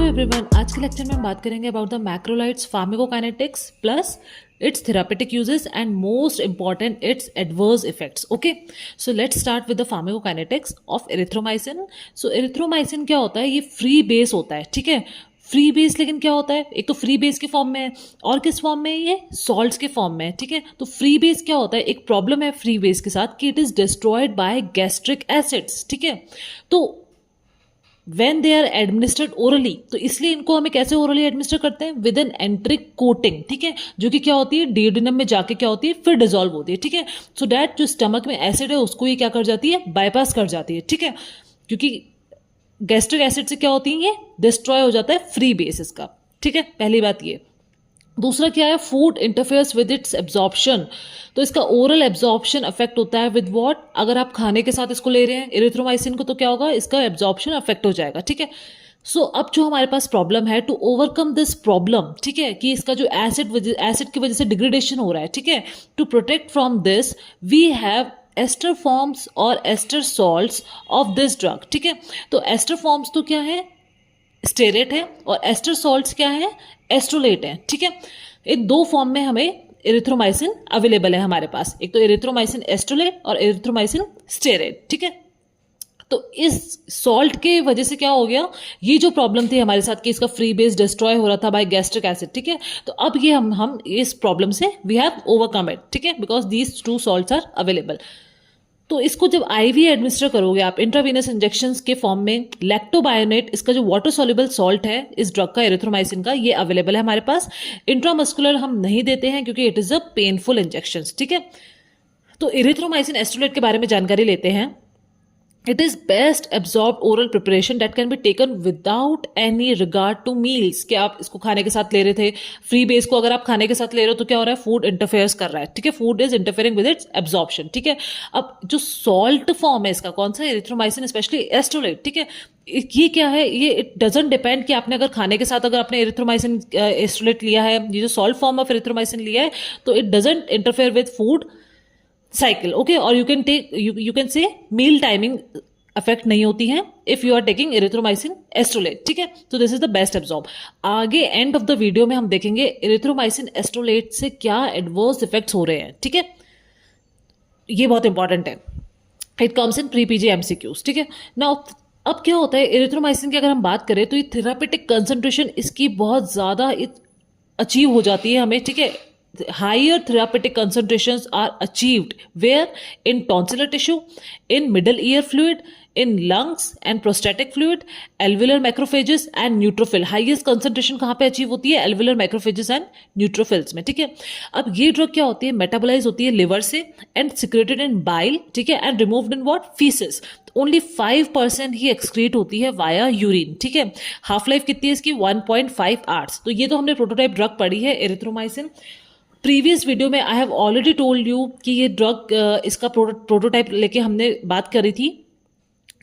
Everyone, आज के lecture में हम बात करेंगे about the macrolides pharmacokinetics plus its therapeutic uses and most important its adverse effects. Okay, so let's start with the pharmacokinetics of erythromycin. So erythromycin क्या होता है, ये फ्री बेस होता है, ठीक है. फ्री बेस लेकिन क्या होता है, एक तो फ्री बेस के फॉर्म में है और किस फॉर्म में है, ये सॉल्ट्स के फॉर्म में है, ठीक है. तो फ्री बेस क्या होता है, एक प्रॉब्लम है फ्री बेस के साथ कि it is destroyed by gastric acids, ठीक है. तो when they are administered orally, तो इसलिए इनको हमें कैसे ओरली एडमिनिस्टर करते हैं, विद एन एंट्रिक कोटिंग, ठीक है, जो कि क्या होती है डियोडिनम में जाके क्या होती है फिर डिजोल्व होती है, ठीक है. सो दैट जो स्टमक में एसिड है उसको ये क्या कर जाती है, बाईपास कर जाती है, ठीक है. क्योंकि गैस्ट्रिक एसिड से क्या होती है, ये डिस्ट्रॉय हो जाता है फ्री बेस इसका, ठीक है. पहली बात ये. दूसरा क्या है, food interferes with its absorption. तो इसका ओरल एब्जॉर्प्शन अफेक्ट होता है विद व्हाट, अगर आप खाने के साथ इसको ले रहे हैं एरिथ्रोमाइसिन को, तो क्या होगा, इसका एब्जॉर्प्शन अफेक्ट हो जाएगा, ठीक है. सो अब जो हमारे पास प्रॉब्लम है, टू ओवरकम दिस प्रॉब्लम, ठीक है, कि इसका जो एसिड की वजह से डिग्रेडेशन हो रहा है, ठीक है, to protect from this we have ester forms और ester salts of this drug, ठीक है. तो एस्टर फॉर्म्स तो क्या है, स्टेरेट है, और एस्टर सॉल्ट्स क्या है, एस्ट्रोलेट है, ठीक है. इन दो फॉर्म में हमें एरिथ्रोमाइसिन अवेलेबल है हमारे पास, एक तो एरिथ्रोमाइसिन एस्ट्रोलेट और एरिथ्रोमाइसिन स्टेरेट, ठीक है. तो इस सॉल्ट के वजह से क्या हो गया, ये जो प्रॉब्लम थी हमारे साथ कि इसका फ्री बेस डिस्ट्रॉय हो रहा था बाय गैस्ट्रिक एसिड, ठीक है. तो अब ये हम इस प्रॉब्लम से वी हैव ओवरकम इट, ठीक है, because these two salts are available. तो इसको जब आईवी एडमिनिस्टर करोगे आप इंट्रावीनस इंजेक्शंस के फॉर्म में, लैक्टोबायोनेट इसका जो वाटर सॉल्युबल सॉल्ट है इस ड्रग का एरिथ्रोमाइसिन का, ये अवेलेबल है हमारे पास. इंट्रामस्कुलर हम नहीं देते हैं क्योंकि it is a painful injection, ठीक है. तो एरिथ्रोमाइसिन एस्ट्रोलेट के बारे में जानकारी लेते हैं. It is best absorbed oral preparation that can be taken without any regard to meals. कि आप इसको खाने के साथ ले रहे थे, फ्री बेस को अगर आप खाने के साथ ले रहे हो तो क्या हो रहा है, फूड इंटरफेयर्स कर रहा है, ठीक है, food is interfering with its absorption, ठीक है. अब जो सॉल्ट फॉर्म है इसका, कौन सा, एरिथ्रोमाइसिन स्पेशली एस्ट्रोलेट, ठीक है, ये क्या है, ये इट डजेंट डिपेंड कि आपने अगर खाने के साथ अगर आपने एरिथ्रोमाइसिन एस्ट्रोलेट लिया है, ये जो सॉल्ट फॉर्म ऑफ एरिथ्रोमाइसिन लिया है, तो it doesn't interfere with food cycle, okay. और you can take you can say meal timing affect नहीं होती है if you are taking erythromycin estolate, ठीक है. तो this is the best absorb. आगे एंड ऑफ द वीडियो में हम देखेंगे एरिथ्रोमाइसिन एस्ट्रोलेट से क्या एडवर्स इफेक्ट्स हो रहे हैं, ठीक है. ये बहुत इंपॉर्टेंट है, it comes in pre PG MCQs, ठीक है. नाउ अब क्या होता है, एरिथ्रोमाइसिन की अगर हम बात करें तो ये थेरापेटिक कंसंट्रेशन इसकी बहुत ज्यादा अचीव हो जाती है हमें, ठीक है. Higher therapeutic concentrations are achieved where in tonsillar tissue, in middle ear fluid, in lungs and prostatic fluid, alveolar macrophages and neutrophil. Highest concentration कहाँ पे अचीव होती है, alveolar macrophages and neutrophils में, ठीक है. अब ये ड्रग क्या होती है, मेटाबोलाइज होती है लिवर से एंड सिक्रेटेड इन बाइल, ठीक है, and removed in what, faeces. Only 5% he excrete होती है वाया यूरिन, ठीक है. हाफ लाइफ कितनी है इसकी, 1.5 आवर्स. तो ये तो हमने प्रोटोटाइप ड्रग पढ़ी है एरिथ्रोमाइसिन. प्रीवियस वीडियो में I have already told you कि ये ड्रग इसका प्रोटोटाइप लेके हमने बात करी थी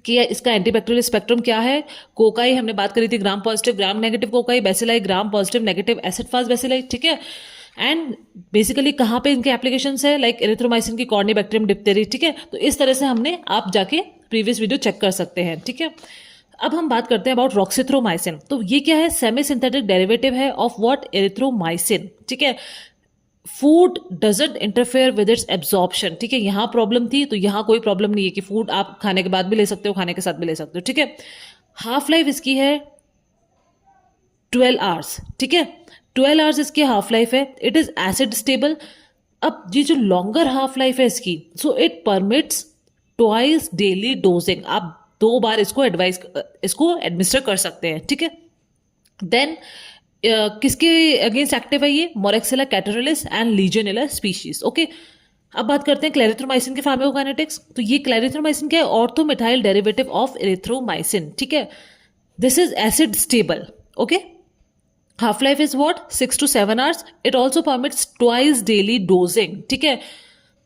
कि इसका एंटीबैक्टीरियल स्पेक्ट्रम क्या है. कोकाई हमने बात करी थी, gram positive gram negative cocci, bacilli gram positive negative acid fast bacilli, ठीक है. एंड बेसिकली कहाँ पे इनके एप्लीकेशंस है, लाइक एरिथ्रोमाइसिन की कॉर्निबैक्टीरियम डिप्थेरी, ठीक है. तो इस तरह से हमने, आप जाके प्रीवियस वीडियो चेक कर सकते हैं, ठीक है. अब हम बात करते हैं अबाउट रॉक्सिथ्रोमाइसिन. तो ये क्या है, सेमी सिंथेटिक डेरिवेटिव है ऑफ व्हाट, एरिथ्रोमाइसिन, ठीक है. Food doesn't interfere with its absorption, ठीक है. यहां प्रॉब्लम थी तो यहां कोई प्रॉब्लम नहीं है कि फूड आप खाने के बाद भी ले सकते हो, खाने के साथ भी ले सकते हो, ठीक है. हाफ लाइफ इसकी है 12 आवर्स, ठीक है. 12 आवर्स इसकी हाफ लाइफ है. It is acid stable. अब ये जो लॉन्गर हाफ लाइफ है इसकी, so it permits twice daily dosing. आप 2 बार इसको एडमिनिस्टर कर सकते हैं, ठीक है. देन किसके अगेंस्ट एक्टिव है ये, मोरेक्सिला कैटरलिस एंड लीजियनेला स्पीशीज, ओके. अब बात करते हैं क्लेरिथ्रोमाइसिन के फार्माकोकाइनेटिक्स. तो ये क्लेरिथ्रोमाइसिन क्या है, ऑर्थोमिथाइल डेरिवेटिव ऑफ एरिथ्रोमाइसिन, ठीक है. This is acid stable, okay. Half life is what, 6 to 7 hours. It also permits twice daily dosing, ठीक है.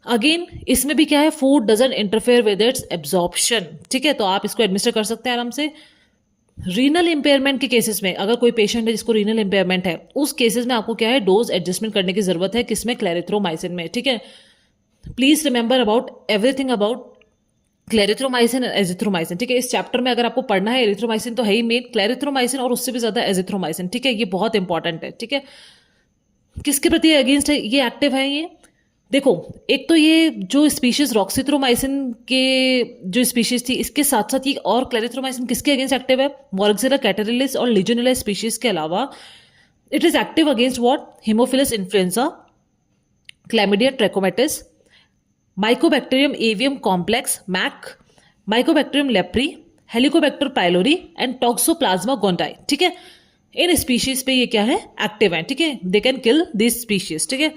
अगेन इसमें भी क्या है, food doesn't interfere with its absorption, ठीक है. तो आप इसको एडमिनिस्टर कर सकते हैं आराम से. रीनल इंपेयरमेंट के केसेस में, अगर कोई पेशेंट है जिसको रीनल इंपेयरमेंट है, उस केसेस में आपको क्या है, डोज एडजस्टमेंट करने की जरूरत है, किसमें, क्लेरिथ्रोमाइसिन में, ठीक है. Please remember about everything about clarithromycin and azithromycin, ठीक है। इस चैप्टर में अगर आपको पढ़ना है, एरिथ्रोमाइसिन तो है ही मेन, क्लेरिथ्रोमाइसिन और उससे भी ज्यादा एजिथ्रोमाइसिन, ठीक है। ये बहुत इंपॉर्टेंट है, ठीक है। किसके प्रति अगेंस्ट है ये, एक्टिव है ये? देखो, एक तो ये जो स्पीशीज रॉक्सिथ्रोमाइसिन के जो स्पीशीज थी, इसके साथ साथ ये और क्लेरिथ्रोमाइसिन किसके अगेंस्ट एक्टिव है? मोरक्जिला कैटरिलिस और लीजियोनेला स्पीशीज के अलावा it is active against what? Haemophilus influenzae, Chlamydia trachomatis, Mycobacterium avium complex MAC, Mycobacterium leprae, Helicobacter pylori and Toxoplasma gondii, ठीक है। इन स्पीशीज पे ये क्या है? एक्टिव है, ठीक है। They can kill this species, ठीक है।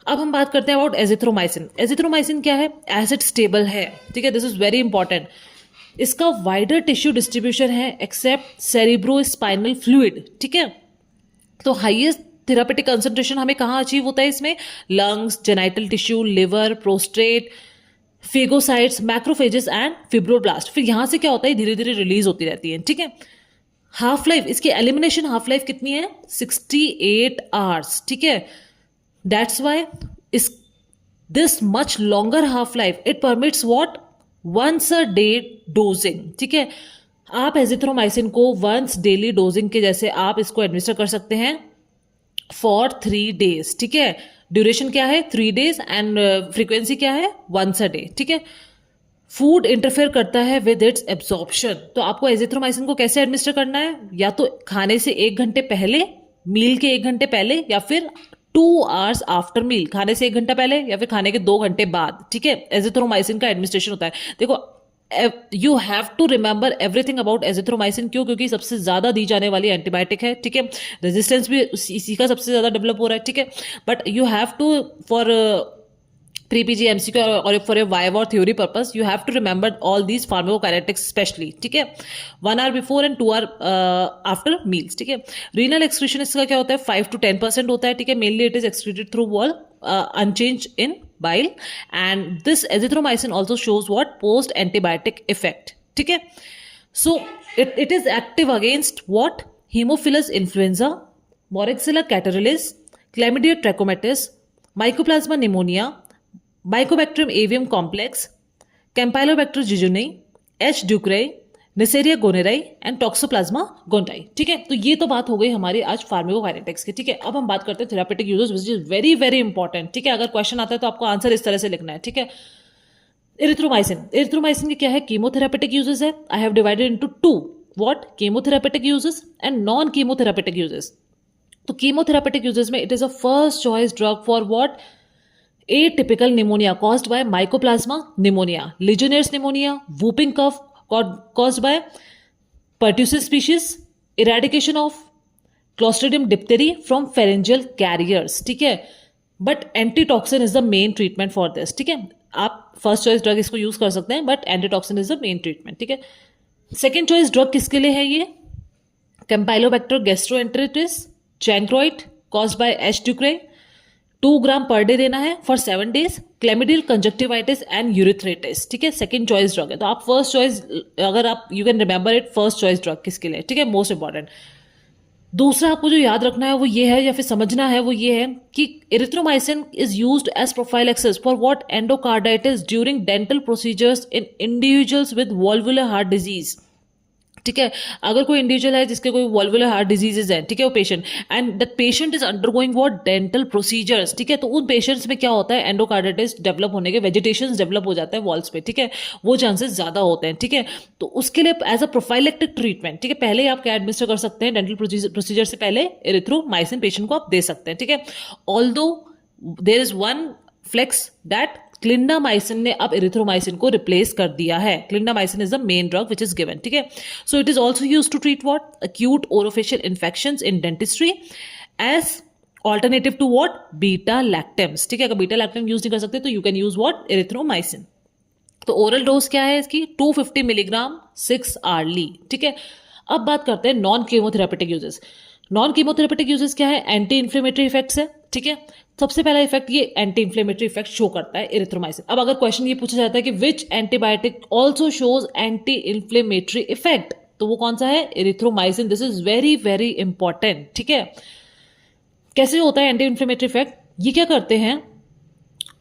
अब हम बात करते हैं अबाउट एजिथ्रोमाइसिन। एजिथ्रोमाइसिन क्या है? एसिड स्टेबल है, ठीक है। This is very important. इसका वाइडर टिश्यू डिस्ट्रीब्यूशन है एक्सेप्ट सेरिब्रो स्पाइनल फ्लूइड, ठीक है। तो हाईएस्ट थेरापेटिक कंसंट्रेशन हमें कहाँ अचीव होता है इसमें? Lungs, genital tissue, liver, prostate, phagocytes, macrophages and fibroblast. फिर यहां से क्या होता है? धीरे धीरे रिलीज होती रहती है, ठीक है। हाफ लाइफ, इसकी एलिमिनेशन हाफ लाइफ कितनी है? 68 आवर्स, ठीक है। That's why is this much longer half life it permits what? Once a day dosing, ठीक है। आप एजिथ्रोमाइसिन को वंस डेली डोजिंग के जैसे आप इसको एडमिनिस्टर कर सकते हैं फॉर 3 डेज, ठीक है। ड्यूरेशन क्या है? 3 डेज एंड फ्रीक्वेंसी क्या है? वंस अ डे, ठीक है। फूड इंटरफेयर करता है विद इट्स एब्जॉर्प्शन, तो आपको एजिथ्रोमाइसिन को कैसे एडमिनिस्टर करना है? या तो खाने से 1 घंटे पहले, मील के 1 घंटे पहले, या फिर 2 आवर्स आफ्टर मील, खाने से 1 घंटा पहले या फिर खाने के 2 घंटे बाद, ठीक है। एजिथ्रोमाइसिन का एडमिनिस्ट्रेशन होता है। देखो, you have to remember everything about azithromycin. क्यों? क्योंकि सबसे ज्यादा दी जाने वाली एंटीबायोटिक है, ठीक है। रेजिस्टेंस भी इसी का सबसे ज्यादा डेवलप हो रहा है, ठीक है। But you have to for pre PG MCQ और फॉर ए वाइवा और theory purpose you have to remember all these pharmacokinetics specially, ठीक है। 1 hour before and 2 hour after meals, ठीक है। रीनल एक्सक्रीशन इसका क्या होता है? 5 to 10% होता है, ठीक है। Mainly it is excreted through wall unchanged in bile, and this azithromycin also shows what? Post antibiotic effect, ठीक है। So it is active against what? Haemophilus influenza, Moraxella catarrhalis, Chlamydia trachomatis, Mycoplasma pneumonia, Mycobacterium avium complex, Campylobacter jejuni, H. ducreyi, Neisseria gonorrhoeae and Toxoplasma gondii, ठीक है। तो ये तो बात हो गई हमारी आज फार्माकोकाइनेटिक्स की, ठीक है। अब हम बात करते हैं therapeutic uses which is very very important, ठीक है। अगर क्वेश्चन आता है तो आपको आंसर इस तरह से लिखना है, ठीक है। एरिथ्रोमाइसिन के क्या है? कीमोथेरापेटिक यूजेस है। I have divided into 2 what? Chemotherapeutic uses and non chemotherapeutic uses. तो कीमोथेरापेटिक यूजेस में it is a first choice drug for what? Atypical pneumonia caused by Mycoplasma pneumoniae, Legionnaires pneumonia, whooping cough caused by pertussis species, eradication of Clostridium diphthery from pharyngeal carriers, ठीक है। But antitoxin is the main treatment for this, ठीक है। आप first choice drug इसको use कर सकते हैं, but antitoxin is the main treatment, ठीक है। सेकेंड चॉइस ड्रग किसके लिए है? ये campylobacter gastroenteritis chancroid caused by H ducreyi, 2 gram per day देना है for 7 days। Chlamydial conjunctivitis and urethritis, ठीक है। सेकंड चॉइस ड्रग है। तो आप फर्स्ट चॉइस, अगर आप you can remember it, first choice drug किसके लिए, ठीक है, मोस्ट इंपॉर्टेंट। दूसरा आपको जो याद रखना है वो ये है, या फिर समझना है वो ये है कि erythromycin is used as prophylaxis for what? Endocarditis during dental procedures in individuals with valvular heart disease, ठीक है। अगर कोई इंडिविजुअल है जिसके कोई वॉल्वुलर हार्ट डिजीजेज है, ठीक है, वो patient, and that patient is undergoing what? Dental procedures, ठीक है। तो उन पेशेंट्स में क्या होता है? एंडोकार्डाइटिस डेवलप होने के, वेजिटेशन डेवलप हो जाता है वॉल्स पे, ठीक है। वो चांसेस ज्यादा होते हैं, ठीक है। तो उसके लिए एज अ प्रोफाइलेक्टिक ट्रीटमेंट, ठीक है, पहले आप क्या एडमिनिस्टर कर सकते हैं? डेंटल प्रोसीजर से पहले एरिथ्रोमाइसिन पेशेंट को आप दे सकते हैं, ठीक है। Although there is one flex that clindamycin ने अब एरिथ्रोमाइसिन को रिप्लेस कर दिया है। Clindamycin is the main drug which is given, ठीक है। So it is also use to treat what? acute orofacial infections in dentistry as alternative to what? Beta lactams, ठीक है। अगर बीटा लैक्टम यूज नहीं कर सकते तो you can use what? Erythromycin. तो ओरल डोज क्या है इसकी? 250 मिलीग्राम 6 hourly, ठीक है। अब बात करते हैं non chemotherapeutic uses. Non chemotherapeutic uses क्या है? एंटी इन्फ्लेमेटरी इफेक्ट्स है, ठीक है। सबसे पहला इफेक्ट ये एंटी इन्फ्लेमेटरी इफेक्ट शो करता है एरिथ्रोमाइसिन। अब अगर क्वेश्चन ये पूछा जाता है कि which antibiotic also shows anti inflammatory effect, तो वो कौन सा है? Erythromycin. This is very very important, ठीक है। कैसे होता है एंटी इन्फ्लेमेटरी इफेक्ट? ये क्या करते हैं?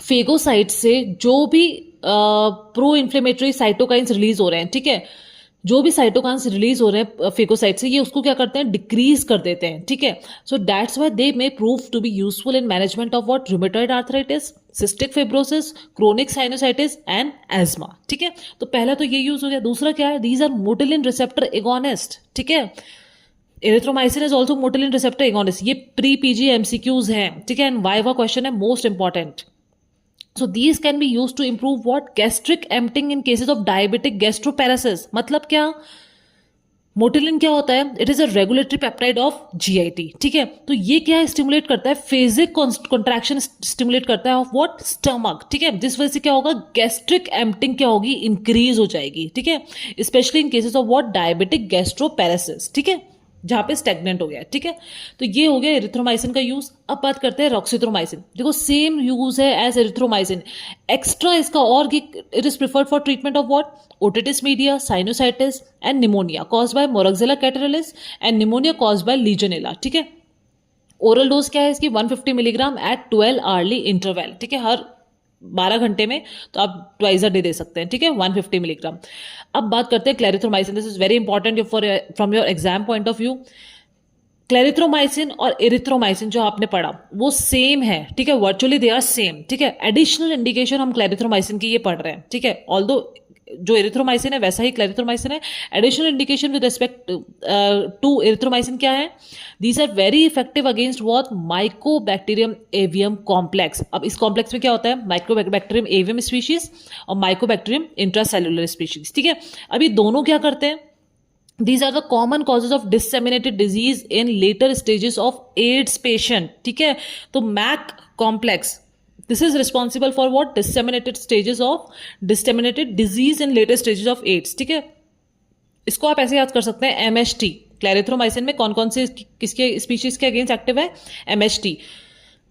फेगोसाइट से जो भी प्रो इन्फ्लेमेटरी साइटोकाइंस रिलीज हो रहे हैं, ठीक है। जो भी साइटोकाइंस रिलीज हो रहे हैं फेगोसाइट से, ये उसको क्या करते हैं, डिक्रीज कर देते हैं, ठीक है। So that's why they may prove to be useful in management of what, rheumatoid arthritis, cystic fibrosis, chronic sinusitis and asthma, ठीक है। तो पहला तो ये यूज हो गया। दूसरा क्या है, these are motilin receptor agonist, ठीक है। Erythromycin is also motilin receptor agonist. ये प्री पीजी एमसीक्यूज हैं, ठीक है, एंड वाइवा क्वेश्चन है, most important. So these can be used to improve what, gastric emptying in cases of diabetic gastroparesis। मतलब क्या, मोटिलिन क्या होता है, it is a regulatory peptide of GIT, ठीक है। तो ये क्या स्टिमुलेट करता है, फेजिक कॉन्ट्रैक्शन स्टिमुलेट करता है ऑफ व्हाट, स्टमक, ठीक है। जिस वजह से क्या होगा, गैस्ट्रिक एम्प्टिंग क्या होगी, इंक्रीज हो जाएगी, ठीक है, specially in cases of what, diabetic gastroparesis, ठीक है, जहां पे स्टेगनेंट हो गया, ठीक है। तो ये हो गया एरिथ्रोमाइसिन का यूज। अब बात करते हैं रॉक्सिथ्रोमाइसिन। देखो सेम यूज है एज एरिथ्रोमाइसिन, एक्स्ट्रा इसका और कि it is preferred for treatment of what, otitis media, sinusitis and pneumonia caused by moraxella catarrhalis and pneumonia caused by legionella, ठीक है। ओरल डोज क्या है इसकी, 150 मिलीग्राम एट 12 आवर्ली इंटरवल, ठीक है, हर 12 घंटे में, तो आप ट्वाइस अ डे दे सकते हैं, ठीक है, 150 मिलीग्राम। अब बात करते हैं clarithromycin. This is very important for from your exam point of view. Clarithromycin और एरिथ्रोमाइसिन जो आपने पढ़ा वो सेम है, ठीक है, वर्चुअली दे आर सेम, ठीक है। एडिशनल इंडिकेशन हम क्लेरिथ्रोमाइसिन की ये पढ़ रहे हैं, ठीक है, ऑल्दो जो एरिथ्रोमाइसिन है वैसा ही क्लेरिथ्रोमाइसिन है। Additional indication with respect to erythromycin क्या है, these are very effective against what, mycobacterium avium complex. अब इस कॉम्प्लेक्स में क्या होता है, माइकोबैक्टीरियम एवियम स्पीशीज और माइकोबैक्टीरियम इंट्रासेलुलर स्पीशीज, ठीक है। अब ये दोनों क्या करते हैं, these are the common causes of disseminated disease in later stages of AIDS patient, ठीक है। तो MAC complex, this is responsible for what, disseminated disease in later stages of AIDS, ठीक है। इसको आप ऐसे याद कर सकते हैं, एमएचटी। क्लेरिथ्रोमाइसिन में कौन कौन से किसके स्पीशीज के अगेंस्ट एक्टिव है, एमएचटी,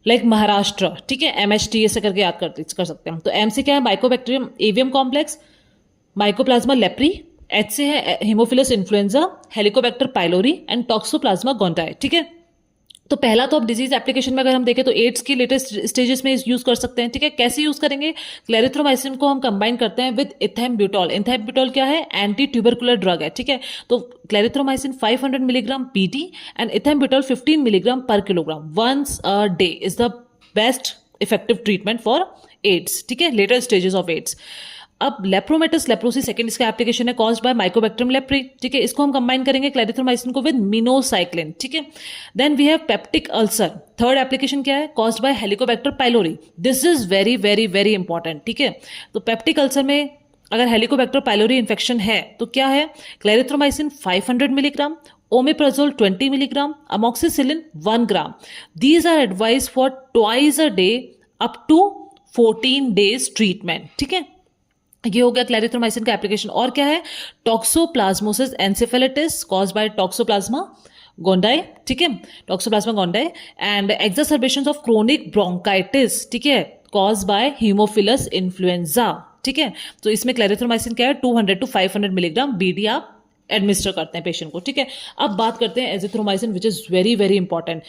लाइक महाराष्ट्र, ठीक है, एमएचटी ऐसे करके याद कर सकते हैं। तो एम से क्या है, mycobacterium avium complex, mycoplasma leprae, H से है haemophilus influenzae, helicobacter pylori and toxoplasma gondii, ठीक है। तो पहला तो अब डिजीज एप्लीकेशन में अगर हम देखें तो एड्स की लेटेस्ट स्टेजेस में यूज कर सकते हैं, ठीक है। कैसे यूज करेंगे, क्लेरिथ्रोमाइसिन को हम कंबाइन करते हैं विद इथेम्ब्यूटॉल। इथेम्ब्यूटॉल क्या है, एंटी ट्यूबरकुलर ड्रग है, ठीक है। तो clarithromycin 500 milligram P T and ethambutol 15 milligram per kilogram once a day is the best effective treatment for AIDS, ठीक है, लेटर स्टेजेस ऑफ एड्स। अब लेप्रोमेटस लेप्रोसी सेकंड इसका एप्लीकेशन है, कॉज्ड बाय माइकोबैक्टीरियम लेप्री, ठीक है। इसको हम कंबाइन करेंगे क्लेरिथ्रोमाइसिन को विद मिनोसाइक्लिन, ठीक है। Then we have peptic ulcer, third application क्या है, caused by helicobacter pylori. This is very very very important, ठीक है। तो पेप्टिक अल्सर में अगर हेलिकोबैक्टर पाइलोरी इन्फेक्शन है तो क्या है, clarithromycin 500 milligram, omeprazole 20 milligram, amoxicillin 1 gram. These are advise for twice a day up to 14 days treatment, ठीक है। ये हो गया क्लेरिथ्रोमाइसिन का एप्लीकेशन। और क्या है, toxoplasmosis encephalitis caused by toxoplasma gondii, ठीक है, toxoplasma gondii and exacerbations of chronic bronchitis, ठीक है, कॉज्ड बाय हीमोफिलस इन्फ्लुएंजा, ठीक है। तो इसमें क्लेरिथ्रोमाइसिन क्या है, 200 to 500 मिलीग्राम बीडी आप एडमिनिस्टर करते हैं पेशेंट को, ठीक है। अब बात करते हैं azithromycin which is very very important.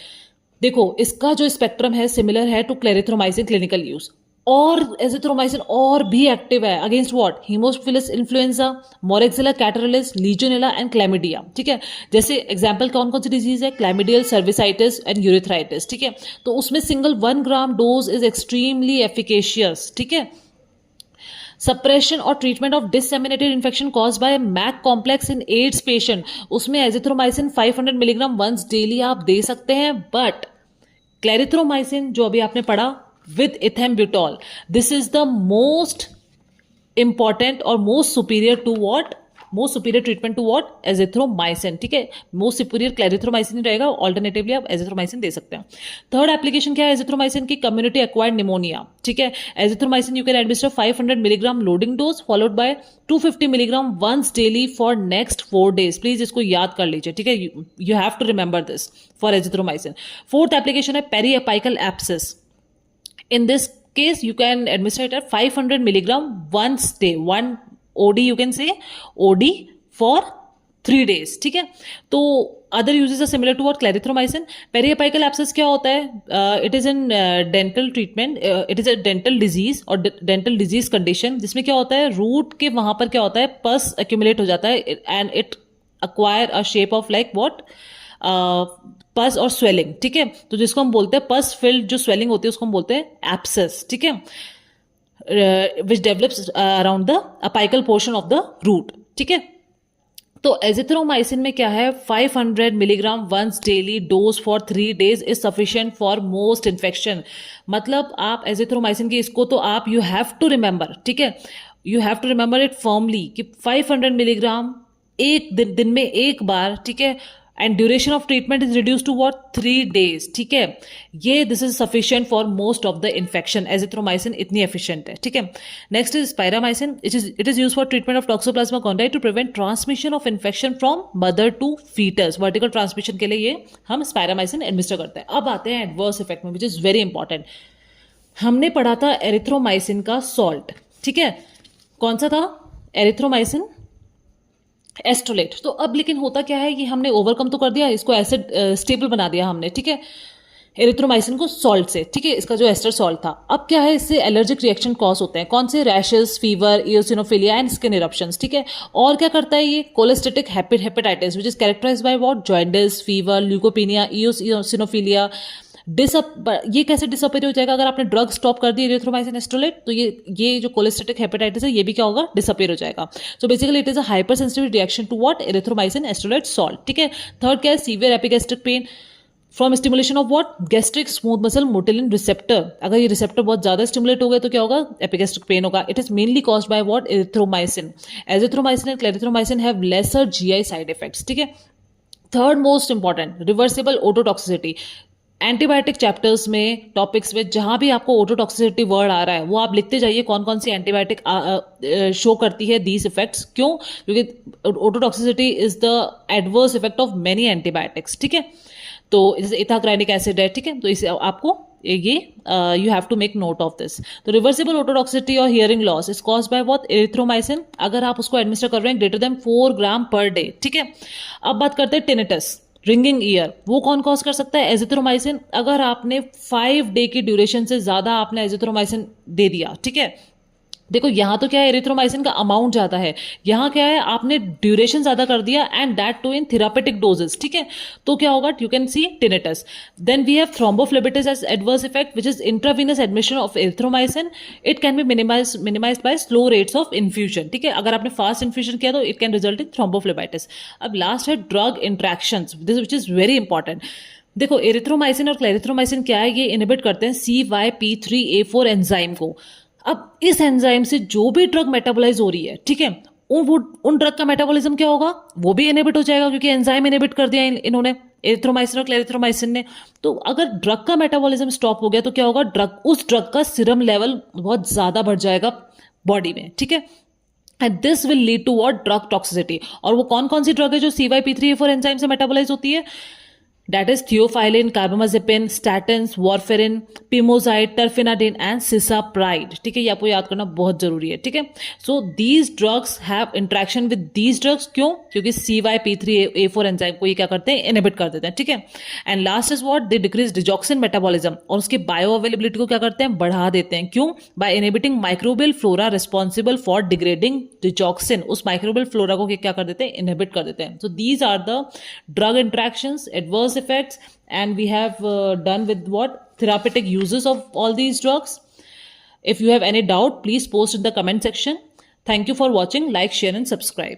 देखो इसका जो स्पेक्ट्रम है सिमिलर है टू क्लेरिथ्रोमाइसिन क्लिनिकल यूज, और एजिथ्रोमाइसिन और भी एक्टिव है against what, haemophilus influenzae, moraxella catarrhalis, legionella and chlamydia, ठीक है। जैसे एग्जांपल कौन कौन सी डिजीज है, क्लैमिडियल सर्विसाइटिस एंड यूरिथ्राइटिस, ठीक है। तो उसमें single 1 gram dose is extremely efficacious, ठीक है। सप्रेशन और treatment of disseminated infection caused by MAC complex in AIDS patient, उसमें एजिथ्रोमाइसिन 500 मिलीग्राम वंस डेली आप दे सकते हैं। बट क्लेरिथ्रोमाइसिन जो अभी आपने पढ़ा with ethambutol, this is the most important or most superior to what, most superior treatment to what, azithromycin, ठीक है। most superior क्लेरिथ्रोमाइसिन रहेगा, ऑल्टरनेटिवली आप एजिथ्रोमाइसिन दे सकते हैं। थर्ड एप्लीकेशन क्या है एजिथ्रोमाइसिन की, कम्युनिटी एक्वायर्ड निमोनिया, ठीक है। Azithromycin you can administer 500 milligram loading dose followed by 250 milligram once daily for next 4 days। Please इसको याद कर लीजिए, ठीक है, you have to remember this for azithromycin. Fourth application है periapical abscess. In this case, you can administer it at 500 milligram once day, 1 OD you can say, OD for 3 days, ठीक है। तो other uses are similar to what clarithromycin. Periapical abscess क्या होता है? It is in dental treatment. It is a dental disease और dental disease condition जिसमें क्या होता है, रूट के वहां पर क्या होता है, पस accumulate हो जाता है and it acquire a shape of like what? पस और स्वेलिंग, ठीक है. तो जिसको हम बोलते हैं पस फिल्ड जो स्वेलिंग होती है उसको हम बोलते हैं एब्सेस, ठीक है, which develops around the apical portion of the root, ठीक है. तो एजिथ्रोमाइसिन में क्या है, 500 milligram once daily dose for 3 days is sufficient for most infection. मतलब आप एजिथ्रोमाइसिन की इसको तो आप यू हैव टू रिमेंबर, ठीक है, you have to remember it firmly कि 500 मिलीग्राम एक दिन में एक बार, ठीक है, and duration of treatment is reduce to what 3 days, ठीक है. ये this is sufficient for most of the infection. Azithromycin इतनी एफिशिएंट है, ठीक है. Next is spiramycin. It is use for treatment of toxoplasma gondii to prevent transmission of infection from mother to foetus. Vertical transmission के लिए ये हम स्पायरामाइसिन administer करते हैं. अब आते हैं एडवर्स इफेक्ट में, विच इज वेरी इंपॉर्टेंट. हमने पढ़ा था एरिथ्रोमाइसिन का सॉल्ट, ठीक है. कौन सा था? एरिथ्रोमाइसिन एस्ट्रोलेट. तो अब लेकिन होता क्या है, ये हमने ओवरकम तो कर दिया, इसको एसिड स्टेबल बना दिया हमने, ठीक है, एरिथ्रोमाइसिन को सॉल्ट से, ठीक है, इसका जो एस्टर सॉल्ट था. अब क्या है, इससे एलर्जिक रिएक्शन कॉज होते हैं. कौन से? Rashes, fever, eosinophilia and skin eruptions, ठीक है. और क्या करता है ये? Cholestatic hepatitis which is characterised by what? Jaundice, fever, leukopenia, eosinophilia. ये कैसे डिसअपेयर हो जाएगा? अगर आपने ड्रग स्टॉप कर दी एरिथ्रोमाइसिन एस्ट्रोलेट, तो ये जो कोलेस्टेटिक हेपेटाइटिस है ये भी क्या होगा? डिसअपेयर हो जाएगा. So basically it is a hyper sensitive reaction to what? Erythromycin estolate salt, ठीक है. थर्ड क्या है? Severe epigastric pain from stimulation of what? Gastric smooth muscle motilin receptor. अगर ये रिसेप्टर बहुत ज्यादा स्टिमुलेट हो गए तो क्या होगा? एपिगैस्ट्रिक पेन होगा. It is mainly caused by what? Erythromycin. Azithromycin and clarithromycin have laser GI side effects, ठीक है. Third most important, reversible ototoxicity. Antibiotic chapters में, टॉपिक्स में जहां भी आपको ओटोटॉक्सिसिटी वर्ड आ रहा है वो आप लिखते जाइए कौन कौन सी एंटीबायोटिक शो करती है दीज इफेक्ट्स. क्यों? क्योंकि ototoxicity is the adverse effect of many antibiotics, ठीक है. तो जैसे इथाक्राइनिक एसिड है, ठीक है, तो इसे आपको ये you have to make note of this. तो रिवर्सिबल ओटोटॉक्सिसिटी और hearing loss is caused by what? Erythromycin. अगर आप उसको एडमिनिस्टर कर रहे हैं ग्रेटर देन 4 ग्राम पर डे, ठीक है. अब बात करते हैं टिनिटस, रिंगिंग ईयर. वो कौन कॉज कर सकता है? एजिथ्रोमाइसिन. अगर आपने 5 डे की ड्यूरेशन से ज्यादा आपने एजिथ्रोमाइसिन दे दिया, ठीक है. देखो यहां तो क्या है, एरिथ्रोमाइसिन का अमाउंट ज्यादा है, यहां क्या है, आपने ड्यूरेशन ज्यादा कर दिया and that too in therapeutic doses, ठीक है. तो क्या होगा? You can see tinnitus. Then we have thrombophlebitis as adverse effect which is intravenous admission of erythromycin. It can be minimized by slow rates of infusion, ठीक है. अगर आपने fast infusion किया तो it can result in thrombophlebitis. अब last है drug interactions, this which is very important. देखो erythromycin और क्लेरिथ्रोमाइसिन क्या है, ये इनहिबिट करते हैं CYP3A4 एंजाइम को. अब इस एंजाइम से जो भी ड्रग मेटाबोलाइज हो रही है, ठीक है, उन ड्रग का मेटाबॉलिज्म क्या होगा? वो भी इनहिबिट हो जाएगा क्योंकि एंजाइम इनहिबिट कर दिया इन्होंने, एरिथ्रोमाइसिन और क्लेरिथ्रोमाइसिन ने. तो अगर ड्रग का मेटाबॉलिज्म स्टॉप हो गया तो क्या होगा? उस ड्रग का सीरम लेवल बहुत ज्यादा बढ़ जाएगा बॉडी में, ठीक है. And this will lead to what? Drug toxicity. और वो कौन कौन सी ड्रग है जो CYP3A4 एंजाइम से मेटाबोलाइज होती है? That is theophylline, carbamazepine, statins, warfarin, pimozide, terfenadine and cisapride, ठीक है. ये आपको याद करना बहुत जरूरी है, ठीक है. So these drugs have interaction with these drugs. क्यों? क्योंकि CYP3A4 एंजाइम को ये क्या करते हैं? इनहिबिट कर देते हैं, ठीक है. And last is what? They decrease digoxin metabolism और उसकी बायो अवेलेबिलिटी को क्या करते हैं? बढ़ा देते हैं. क्यों? By inhibiting microbial flora responsible for degrading digoxin. उस माइक्रोबियल फ्लोरा को क्या कर देते हैं? इनहिबिट कर देते हैं. So these are the drug interactions, adverse effects, and we have done with what? Therapeutic uses of all these drugs. If you have any doubt, please post in the comment section. Thank you for watching. Like, share and subscribe.